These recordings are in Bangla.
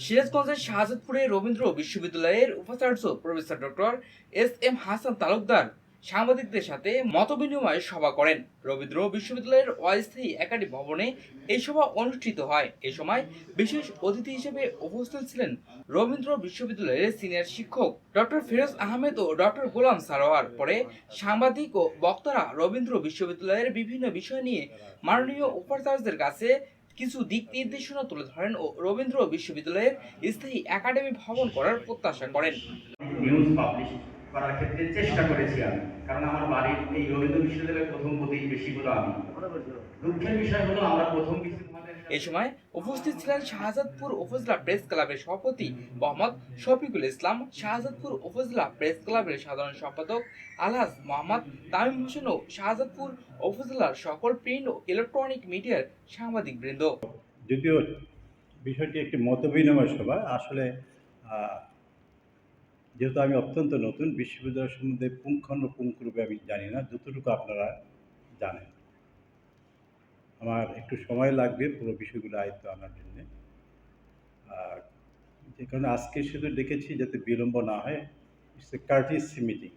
সিরাজগঞ্জের শাহজাদপুরে রবীন্দ্র বিশ্ববিদ্যালয়ের উপাচার্য professor doctor S Hasan Talukdar সাংবাদিকদের সাথে মতবিনিময় সভা করেন। রবীন্দ্র বিশ্ববিদ্যালয়ের অস্থায়ী একাডেমি ভবনে এই সভা অনুষ্ঠিত হয়। এ সময় বিশেষ অতিথি হিসেবে উপস্থিত ছিলেন রবীন্দ্র বিশ্ববিদ্যালয়ের সিনিয়র শিক্ষক ডক্টর ফিরোজ আহমেদ ও ডক্টর গোলাম সারোয়ার। পরে সাংবাদিক ও বক্তারা রবীন্দ্র বিশ্ববিদ্যালয়ের বিভিন্ন বিষয় নিয়ে মাননীয় উপাচার্যের কাছে কিছু দিক নির্দেশনা তুলে ধরেন ও রবীন্দ্র বিশ্ববিদ্যালয়ের স্থায়ী একাডেমি ভবন করার প্রত্যাশা করেন। নিউজ পাবলিশ করার ক্ষেত্রে চেষ্টা করেছি আমি, কারণ আমার বাড়ির এই রবীন্দ্র বিশ্ববিদ্যালয়ের প্রথম প্রতিবেশী হলো আমি। দুঃখের বিষয় হলো আমরা প্রথম কিছু এ সময় উপস্থিত ছিলেন শাহজাদপুর উপজেলা প্রেস ক্লাবের সভাপতি মোহাম্মদ শফিকুল ইসলাম, শাহজাদপুর উপজেলা প্রেস ক্লাবের সাধারণ সম্পাদক আলহাজ মোহাম্মদ তামিম হোসেন ও শাহজাদপুর উপজেলার সকল প্রিন্ট ও ইলেকট্রনিক মিডিয়ার সাংবাদিক বৃন্দ। যদিও বিষয়টি একটি মতবিনিময় সভা, আসলে যেহেতু আমি অত্যন্ত নতুন, বিশ্ববিদ্যালয় সম্বন্ধে পুঙ্খানুপুঙ্খরূপে আমি জানি না, যতটুকু আপনারা জানেন। আমার একটু সময় লাগবে পুরো বিষয়গুলো আয়ত্ত আনার জন্যে। আর যে কারণে আজকে শুধু ডেকেছি যাতে বিলম্ব না হয়। ইটস এ কার্টিসি মিটিং,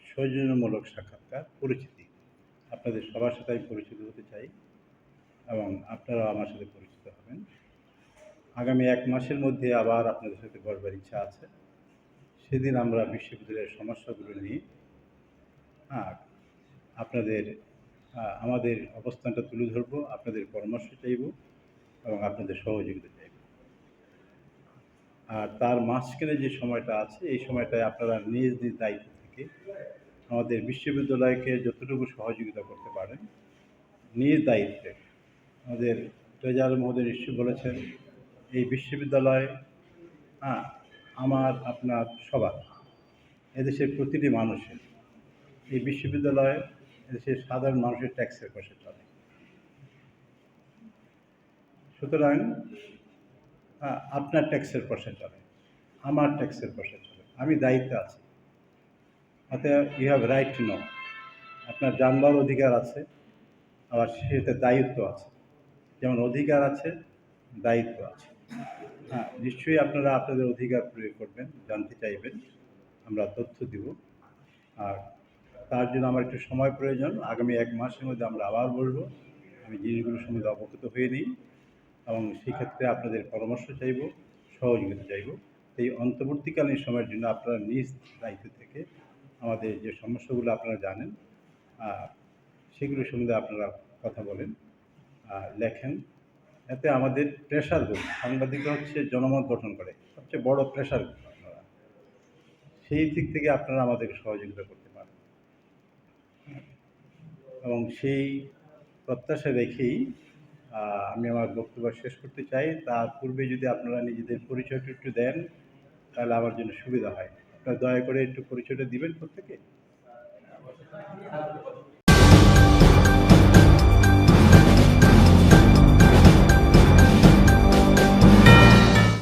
সৌজন্যমূলক সাক্ষাৎকার, পরিচিতি। আপনাদের সবার সাথে আমি পরিচিত হতে চাই এবং আপনারাও আমার সাথে পরিচিত হবেন। আগামী ১ মাসের মধ্যে আবার আপনাদের সাথে বসবার ইচ্ছা আছে। সেদিন আমরা বিশ্ববিদ্যালয়ের সমস্যাগুলো নিয়ে আপনাদের আমাদের অবস্থানটা তুলে ধরব, আপনাদের পরামর্শ চাইব এবং আপনাদের সহযোগিতা চাইব। আর তার মাঝখানে যে সময়টা আছে, এই সময়টায় আপনারা নিজ নিজ দায়িত্ব থেকে আমাদের বিশ্ববিদ্যালয়কে যতটুকু সহযোগিতা করতে পারেন নিজ দায়িত্বে। আমাদের ট্রেজারার মহোদয় নিশ্চয়ই বলেছেন, এই বিশ্ববিদ্যালয় আমার আপনার সবার, এদেশের প্রতিটি মানুষের। এই বিশ্ববিদ্যালয় এদেশের সাধারণ মানুষের ট্যাক্সের পয়সা চলে। সুতরাং আপনার ট্যাক্সের পয়সা চলে, আমার ট্যাক্সের পয়সা চলে। আমি দায়িত্বে আছি, অতএব you have right to know. আপনার জানবার অধিকার আছে, আবার সেটা দায়িত্ব আছে। যেমন অধিকার আছে, দায়িত্ব আছে। নিশ্চয়ই আপনারা আপনাদের অধিকার প্রয়োগ করবেন, জানতে চাইবেন, আমরা তথ্য দিব। আর তার জন্য আমার একটু সময় প্রয়োজন। আগামী ১ মাসের মধ্যে আমরা আবার বসবো, আমি জিনিসগুলো সম্বন্ধে অবগত হয়ে নিই এবং সেক্ষেত্রে আপনাদের পরামর্শ চাইব, সহযোগিতা চাইব। এই অন্তর্বর্তীকালীন সময়ের জন্য আপনারা নিজ দায়িত্ব থেকে আমাদের যে সমস্যাগুলো আপনারা জানেন সেগুলো সম্বন্ধে আপনারা কথা বলেন, লেখেন। এতে আমাদের প্রেশার গ্রুপ, সাংবাদিকরা হচ্ছে জনমত গঠন করে, সবচেয়ে বড় প্রেশার গ্রুপ আপনারা। সেই দিক থেকে আপনারা আমাদেরকে সহযোগিতা করতে পারেন এবং সেই প্রত্যাশা রেখেই আমি আমার বক্তব্য শেষ করতে চাই। তার পূর্বে যদি আপনারা নিজেদের পরিচয়টা একটু দেন তাহলে আমার জন্য সুবিধা হয়। আপনারা দয়া করে একটু পরিচয়টা দিবেন প্রত্যেকে।